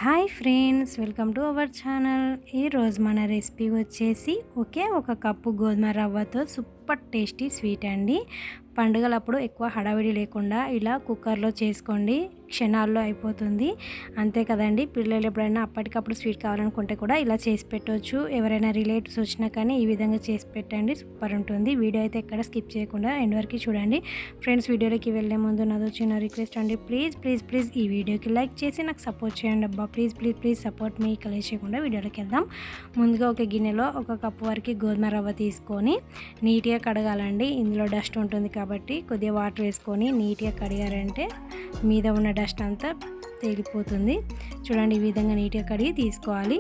Hi friends, welcome to our channel. ఈరోజు మన recipe వచ్చేసి ఒకే ఒక కప్పు గోధుమ రవ్వతో సూపర్ టేస్టీ స్వీట్ అండి. పండుగలప్పుడు ఎక్కువ హడావిడి లేకుండా ఇలా కుక్కర్లో చేసుకోండి, క్షణాల్లో అయిపోతుంది. అంతే కదండి, పిల్లలు ఎప్పుడైనా అప్పటికప్పుడు స్వీట్ కావాలనుకుంటే కూడా ఇలా చేసి పెట్టవచ్చు. ఎవరైనా రిలేటివ్స్ వచ్చినా కానీ ఈ విధంగా చేసి పెట్టండి, సూపర్ ఉంటుంది. వీడియో అయితే ఎక్కడ స్కిప్ చేయకుండా ఎండ్ వరకు చూడండి. ఫ్రెండ్స్, వీడియోలోకి వెళ్ళే ముందు నాది చిన్న రిక్వెస్ట్ అండి, ప్లీజ్ ఈ వీడియోకి లైక్ చేసి నాకు సపోర్ట్ చేయండి అబ్బా. ప్లీజ్ సపోర్ట్ మీ కలిసి చేయకుండా వీడియోలోకి వెళ్దాం. ముందుగా ఒక గిన్నెలో ఒక కప్పు వరకు గోధుమ రవ్వ తీసుకొని నీట్గా కడగాలండి. ఇందులో డస్ట్ ఉంటుంది కాబట్టి కొద్దిగా వాటర్ వేసుకొని నీట్గా కడిగారంటే మీద ఉన్న డస్ట్ అంతా తేలిపోతుంది. చూడండి, ఈ విధంగా నీట్గా కడిగి తీసుకోవాలి.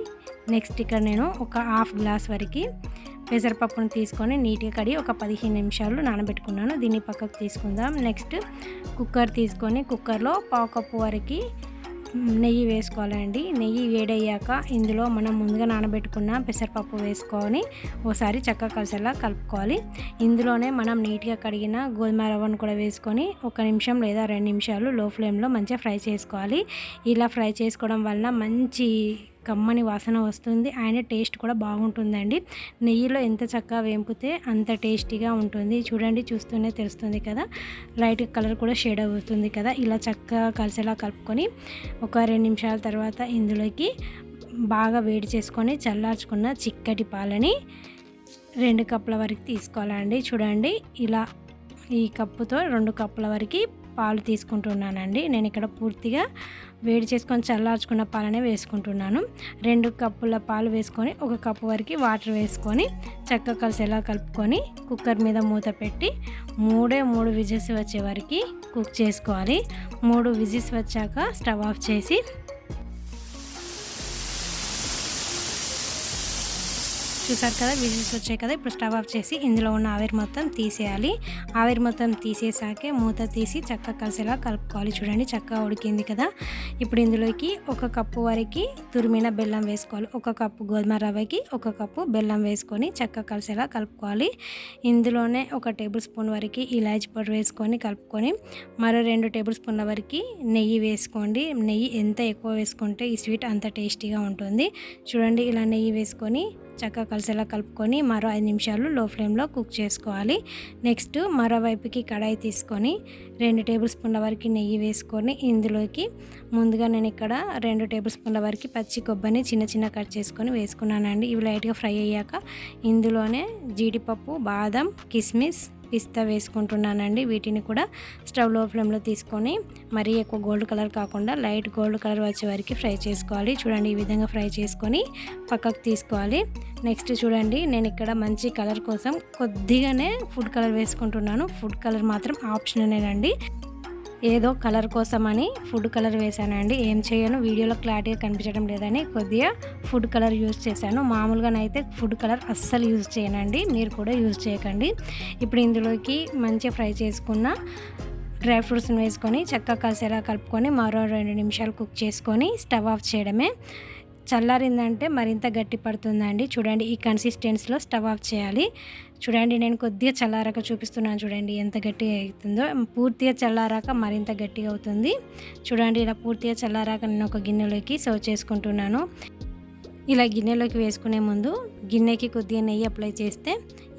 నెక్స్ట్ ఇక్కడ నేను ఒక హాఫ్ గ్లాస్ వరకు పెసరపప్పును తీసుకొని నీట్గా కడిగి ఒక 15 నిమిషాలు నానబెట్టుకున్నాను. దీన్ని పక్కకు తీసుకుందాం. నెక్స్ట్ కుక్కర్ తీసుకొని కుక్కర్లో పావు కప్పు వరకు నెయ్యి వేసుకోవాలండి. నెయ్యి వేడయ్యాక ఇందులో మనం ముందుగా నానబెట్టుకున్న పెసరపప్పు వేసుకొని ఒకసారి చక్కగా కలిసేలా కలుపుకోవాలి. ఇందులోనే మనం నీట్గా కడిగిన గోధుమ రవ్వను కూడా వేసుకొని 1 నిమిషం లేదా 2 నిమిషాలు లో ఫ్లేమ్లో మంచిగా ఫ్రై చేసుకోవాలి. ఇలా ఫ్రై చేసుకోవడం వలన మంచి కమ్మని వాసన వస్తుంది, ఆయన టేస్ట్ కూడా బాగుంటుందండి. నెయ్యిలో ఎంత చక్కగా వేంపితే అంత టేస్టీగా ఉంటుంది. చూడండి, చూస్తూనే తెలుస్తుంది కదా, లైట్ కలర్ కూడా షేడ్ అవుతుంది కదా. ఇలా చక్కగా కలిసేలా కలుపుకొని ఒక 2 నిమిషాల తర్వాత ఇందులోకి బాగా వేడి చేసుకొని చల్లార్చుకున్న చిక్కటి పాలని 2 కప్పుల వరకు తీసుకోవాలండి. చూడండి, ఇలా ఈ కప్పుతో 2 కప్పుల వరకు పాలు తీసుకుంటున్నానండి. నేను ఇక్కడ పూర్తిగా వేడి చేసుకొని చల్లార్చుకున్న పాలనే వేసుకుంటున్నాను. 2 కప్పుల పాలు వేసుకొని 1 కప్పు వరకు వాటర్ వేసుకొని చక్కగా కలిసేలా కలుపుకొని కుక్కర్ మీద మూత పెట్టి 3 విజిల్స్ వచ్చే వరకు కుక్ చేసుకోవాలి. 3 విజిల్స్ వచ్చాక స్టవ్ ఆఫ్ చేసి చూసారు కదా, విజిల్స్ వచ్చాయి కదా. ఇప్పుడు స్టవ్ ఆఫ్ చేసి ఇందులో ఉన్న ఆవిరి మొత్తం తీసేయాలి. ఆవిరి మొత్తం తీసేసాకే మూత తీసి చక్కగా కలిసేలా కలుపుకోవాలి. చూడండి, చక్కగా ఉడికింది కదా. ఇప్పుడు ఇందులోకి 1 కప్పు వరకు తురిమిన బెల్లం వేసుకోవాలి. 1 కప్పు గోధుమ రవ్వకి 1 కప్పు బెల్లం వేసుకొని చక్కగా కలిసేలా కలుపుకోవాలి. ఇందులోనే 1 టేబుల్ స్పూన్ వరకు ఇలాచీ పౌడర్ వేసుకొని కలుపుకొని మరో 2 టేబుల్ స్పూన్ల వరకు నెయ్యి వేసుకోండి. నెయ్యి ఎంత ఎక్కువ వేసుకుంటే ఈ స్వీట్ అంత టేస్టీగా ఉంటుంది. చూడండి, ఇలా నెయ్యి వేసుకొని చక్కగా కలిసేలా కలుపుకొని మరో 5 నిమిషాలు లో ఫ్లేమ్లో కుక్ చేసుకోవాలి. నెక్స్ట్ మరోవైపుకి కడాయి తీసుకొని 2 టేబుల్ స్పూన్ల వరకు నెయ్యి వేసుకొని ఇందులోకి ముందుగా నేను ఇక్కడ 2 టేబుల్ స్పూన్ల వరకు పచ్చి కొబ్బరిని చిన్న కట్ చేసుకొని వేసుకున్నానండి. ఇవి లైట్గా ఫ్రై అయ్యాక ఇందులోనే జీడిపప్పు, బాదం, కిస్మిస్, పిస్తా వేసుకుంటున్నానండి. వీటిని కూడా స్టవ్ లో ఫ్లేమ్లో తీసుకొని మరీ ఎక్కువ గోల్డ్ కలర్ కాకుండా లైట్ గోల్డ్ కలర్ వచ్చే వరకు ఫ్రై చేసుకోవాలి. చూడండి, ఈ విధంగా ఫ్రై చేసుకొని పక్కకు తీసుకోవాలి. నెక్స్ట్ చూడండి, నేను ఇక్కడ మంచి కలర్ కోసం కొద్దిగానే ఫుడ్ కలర్ వేసుకుంటున్నాను. ఫుడ్ కలర్ మాత్రం ఆప్షనలేనండి. ఏదో కలర్ కోసమని ఫుడ్ కలర్ వేసానండి. ఏం చేయను, వీడియోలో క్లారిటీగా కనిపించడం లేదని కొద్దిగా ఫుడ్ కలర్ యూజ్ చేశాను. మామూలుగానైతే ఫుడ్ కలర్ అస్సలు యూజ్ చేయనండి, మీరు కూడా యూజ్ చేయకండి. ఇప్పుడు ఇందులోకి మంచిగా ఫ్రై చేసుకున్న డ్రై ఫ్రూట్స్ని వేసుకొని చక్కగా కలిసేలా కలుపుకొని మరో 2 నిమిషాలు కుక్ చేసుకొని స్టవ్ ఆఫ్ చేయడమే. చల్లారిందంటే మరింత గట్టి పడుతుందండి. చూడండి, ఈ కన్సిస్టెన్సీలో స్టవ్ ఆఫ్ చేయాలి. చూడండి, నేను కొద్దిగా చల్లారాక చూపిస్తున్నాను. చూడండి ఎంత గట్టిగా అవుతుందో. పూర్తిగా చల్లారాక మరింత గట్టిగా అవుతుంది. చూడండి, ఇలా పూర్తిగా చల్లారాక నేను ఒక గిన్నెలోకి సర్వ్ చేసుకుంటున్నాను. ఇలా గిన్నెలోకి వేసుకునే ముందు గిన్నెకి కొద్దిగా నెయ్యి అప్లై చేస్తే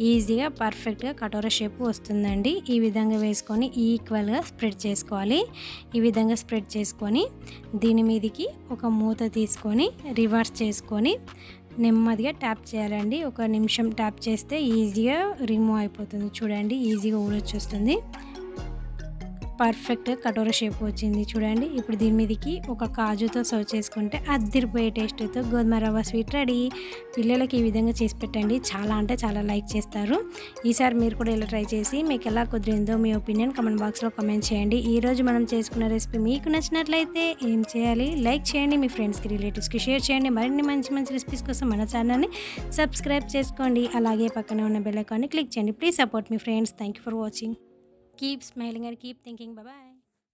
ఈజీగా పర్ఫెక్ట్గా కటోరా షేప్ వస్తుందండి. ఈ విధంగా వేసుకొని ఈక్వల్గా స్ప్రెడ్ చేసుకోవాలి. ఈ విధంగా స్ప్రెడ్ చేసుకొని దీని మీదకి ఒక మూత తీసుకొని రివర్స్ చేసుకొని నెమ్మదిగా ట్యాప్ చేయాలండి. 1 నిమిషం ట్యాప్ చేస్తే ఈజీగా రిమూవ్ అయిపోతుంది. చూడండి, ఈజీగా ఊడొచ్చేస్తుంది. పర్ఫెక్ట్గా కటోరా షేప్ వచ్చింది. చూడండి, ఇప్పుడు దీని మీదకి ఒక కాజుతో సర్వ్ చేసుకుంటే అద్దిరిపోయే టేస్ట్తో గోధుమ రవ్వ స్వీట్ రెడీ. పిల్లలకి ఈ విధంగా చేసి పెట్టండి, చాలా అంటే చాలా లైక్ చేస్తారు. ఈసారి మీరు కూడా ఇలా ట్రై చేసి మీకు ఎలా కుదిరిందో మీ ఒపీనియన్ కమెంట్ బాక్స్లో కమెంట్ చేయండి. ఈరోజు మనం చేసుకున్న రెసిపీ మీకు నచ్చినట్లయితే ఏం చేయాలి, లైక్ చేయండి, మీ ఫ్రెండ్స్కి రిలేటివ్స్కి షేర్ చేయండి. మరిన్ని మంచి రెసిపీస్ కోసం మన ఛానల్ని సబ్స్క్రైబ్ చేసుకోండి. అలాగే పక్కనే ఉన్న బెల్ ఐకాన్ని క్లిక్ చేయండి. Please support me friends. Thank you for watching. Keep smiling and keep thinking. Bye bye.